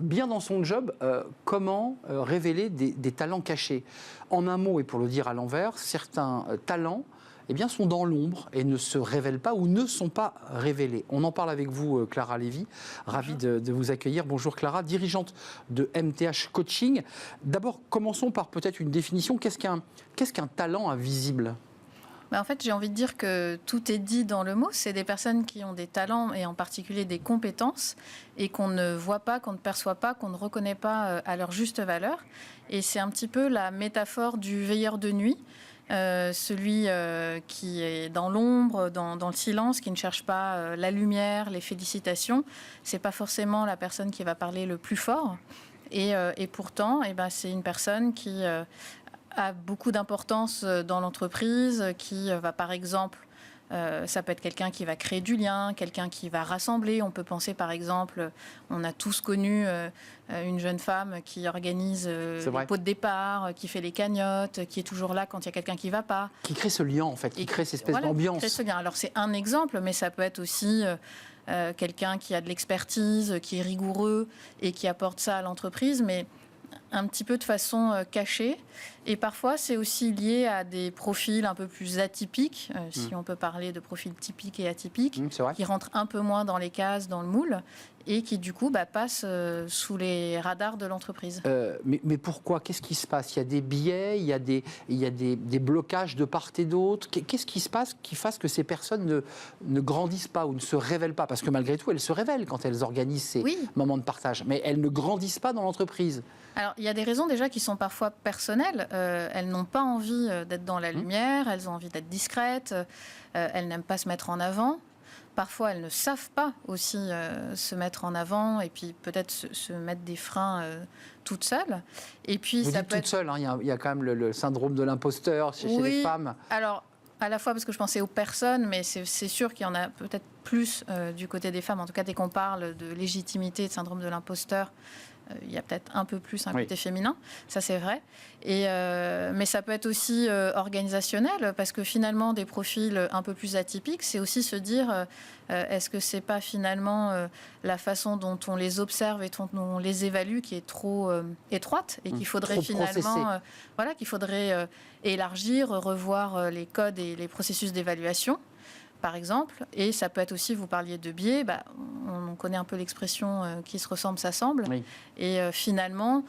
bien dans son job, comment révéler des talents cachés? En un mot, et pour le dire à l'envers, certains talents sont dans l'ombre et ne se révèlent pas ou ne sont pas révélés. On en parle avec vous, Clara Lévy. Ravie de vous accueillir. Bonjour Clara, dirigeante de MTH Coaching. D'abord, commençons par peut-être une définition. Qu'est-ce qu'un talent invisible ? En fait, j'ai envie de dire que tout est dit dans le mot. C'est des personnes qui ont des talents et en particulier des compétences et qu'on ne voit pas, qu'on ne perçoit pas, qu'on ne reconnaît pas à leur juste valeur. Et c'est un petit peu la métaphore du veilleur de nuit. Celui qui est dans l'ombre, dans le silence, qui ne cherche pas la lumière, les félicitations. C'est pas forcément la personne qui va parler le plus fort. Et pourtant, c'est une personne qui a beaucoup d'importance dans l'entreprise, qui va par exemple, ça peut être quelqu'un qui va créer du lien, quelqu'un qui va rassembler. On peut penser par exemple, on a tous connu une jeune femme qui organise les pots de départ, qui fait les cagnottes, qui est toujours là quand il y a quelqu'un qui ne va pas. Qui crée ce lien en fait, qui crée cette espèce d'ambiance. Qui crée ce lien. Alors c'est un exemple, mais ça peut être aussi quelqu'un qui a de l'expertise, qui est rigoureux et qui apporte ça à l'entreprise, mais un petit peu de façon cachée. Et parfois, c'est aussi lié à des profils un peu plus atypiques, si on peut parler de profils typiques et atypiques, qui rentrent un peu moins dans les cases, dans le moule, et qui, du coup, passent sous les radars de l'entreprise. Mais pourquoi ? Qu'est-ce qui se passe ? Il y a des biais, il y a des blocages de part et d'autre. Qu'est-ce qui se passe qui fasse que ces personnes ne grandissent pas ou ne se révèlent pas ? Parce que malgré tout, elles se révèlent quand elles organisent ces moments de partage. Mais elles ne grandissent pas dans l'entreprise. Alors, il y a des raisons déjà qui sont parfois personnelles. Elles n'ont pas envie d'être dans la lumière, elles ont envie d'être discrètes, elles n'aiment pas se mettre en avant. Parfois, elles ne savent pas aussi se mettre en avant et puis peut-être se mettre des freins toutes seules. Et puis, vous ça dites peut toute seule, hein, il y a quand même le syndrome de l'imposteur chez les femmes. Alors, à la fois parce que je pensais aux personnes, mais c'est sûr qu'il y en a peut-être plus du côté des femmes. En tout cas, dès qu'on parle de légitimité et de syndrome de l'imposteur, il y a peut-être un peu plus un côté féminin, ça c'est vrai. Mais ça peut être aussi organisationnel, parce que finalement, des profils un peu plus atypiques, c'est aussi se dire, est-ce que c'est pas finalement la façon dont on les observe et dont on les évalue qui est trop étroite et qu'il faudrait finalement, qu'il faudrait élargir, revoir les codes et les processus d'évaluation, par exemple. Et ça peut être aussi, vous parliez de biais, on connaît un peu l'expression qui se ressemble s'assemble. Oui. Et finalement,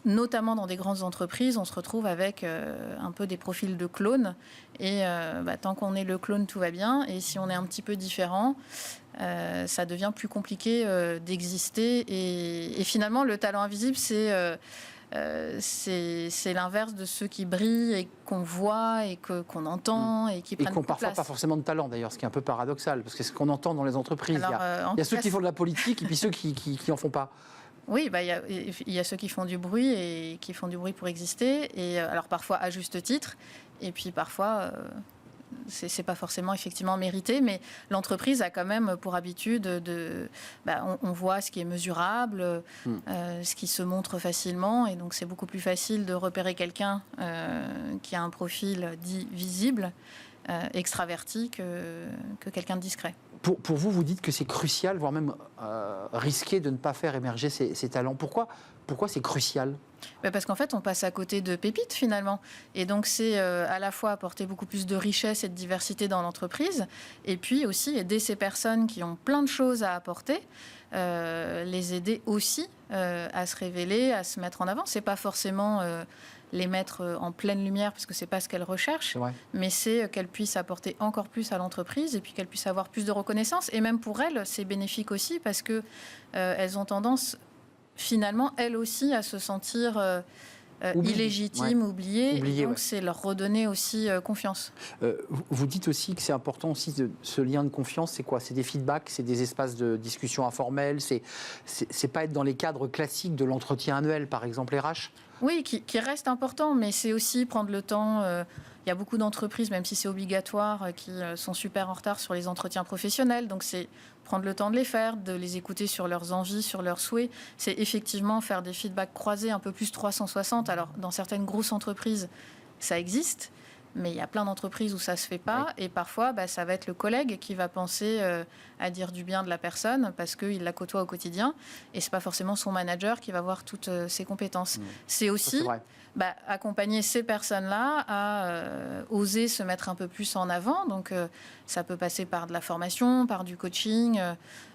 notamment dans des grandes entreprises, on se retrouve avec un peu des profils de clones. Et tant qu'on est le clone, tout va bien. Et si on est un petit peu différent, ça devient plus compliqué d'exister. Et finalement, le talent invisible, c'est l'inverse de ceux qui brillent et qu'on voit et qu'on entend et qui prennent beaucoup de place. Et qui n'ont parfois pas forcément de talent d'ailleurs, ce qui est un peu paradoxal, parce que c'est ce qu'on entend dans les entreprises. Alors, il y a ceux qui font de la politique et puis ceux qui n'en font pas. Oui, il y a ceux qui font du bruit et qui font du bruit pour exister, et alors parfois à juste titre, et puis parfois... c'est pas forcément effectivement mérité, mais l'entreprise a quand même pour habitude on voit ce qui est mesurable, ce qui se montre facilement, et donc c'est beaucoup plus facile de repérer quelqu'un qui a un profil dit visible, extraverti, que quelqu'un de discret. Pour vous, vous dites que c'est crucial, voire même risqué de ne pas faire émerger ces talents. Pourquoi c'est crucial ? Parce qu'en fait, on passe à côté de pépites, finalement. Et donc, c'est à la fois apporter beaucoup plus de richesse et de diversité dans l'entreprise, et puis aussi aider ces personnes qui ont plein de choses à apporter, les aider aussi à se révéler, à se mettre en avant. C'est pas forcément... les mettre en pleine lumière, parce que c'est pas ce qu'elles recherchent, mais c'est qu'elles puissent apporter encore plus à l'entreprise et puis qu'elles puissent avoir plus de reconnaissance. Et même pour elles, c'est bénéfique aussi, parce que elles ont tendance, finalement, elles aussi, à se sentir illégitimes, oubliées. Et donc, c'est leur redonner aussi confiance. Vous dites aussi que c'est important aussi ce lien de confiance. C'est quoi ? C'est des feedbacks, c'est des espaces de discussion informels, c'est pas être dans les cadres classiques de l'entretien annuel, par exemple RH ? Oui, qui reste important, mais c'est aussi prendre le temps. Il y a beaucoup d'entreprises, même si c'est obligatoire, qui sont super en retard sur les entretiens professionnels. Donc, c'est prendre le temps de les faire, de les écouter sur leurs envies, sur leurs souhaits. C'est effectivement faire des feedbacks croisés un peu plus 360. Alors, dans certaines grosses entreprises, ça existe. Mais il y a plein d'entreprises où ça ne se fait pas. Et parfois, ça va être le collègue qui va penser à dire du bien de la personne parce qu'il la côtoie au quotidien. Et ce n'est pas forcément son manager qui va voir toutes ses compétences. C'est aussi accompagner ces personnes-là à oser se mettre un peu plus en avant. Donc, ça peut passer par de la formation, par du coaching,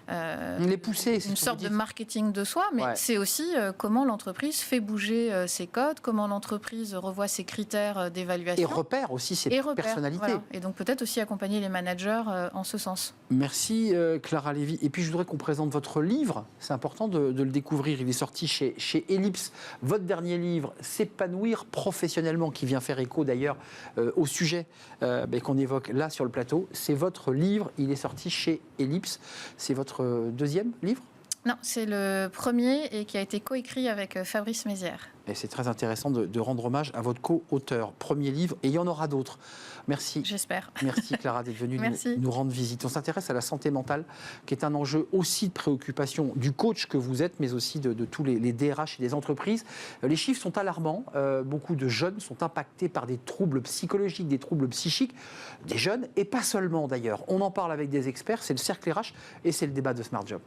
les pousser, une sorte de marketing de soi, mais c'est aussi comment l'entreprise fait bouger ses codes, comment l'entreprise revoit ses critères d'évaluation. Et repère aussi ses personnalités. Voilà. Et donc peut-être aussi accompagner les managers en ce sens. Merci Clara Lévy. Et puis je voudrais qu'on présente votre livre, c'est important de le découvrir, il est sorti chez Ellipse. Votre dernier livre, S'épanouir professionnellement, qui vient faire écho d'ailleurs au sujet qu'on évoque là sur le plateau. C'est votre livre, il est sorti chez Ellipse. C'est votre deuxième livre ? Non, c'est le premier et qui a été coécrit avec Fabrice Mézières. Et c'est très intéressant de rendre hommage à votre co-auteur. Premier livre, et il y en aura d'autres. Merci. J'espère. Merci Clara d'être venue nous rendre visite. On s'intéresse à la santé mentale, qui est un enjeu aussi de préoccupation du coach que vous êtes, mais aussi de tous les DRH et des entreprises. Les chiffres sont alarmants. Beaucoup de jeunes sont impactés par des troubles psychologiques, des troubles psychiques, des jeunes, et pas seulement d'ailleurs. On en parle avec des experts, c'est le cercle RH et c'est le débat de Smart Job.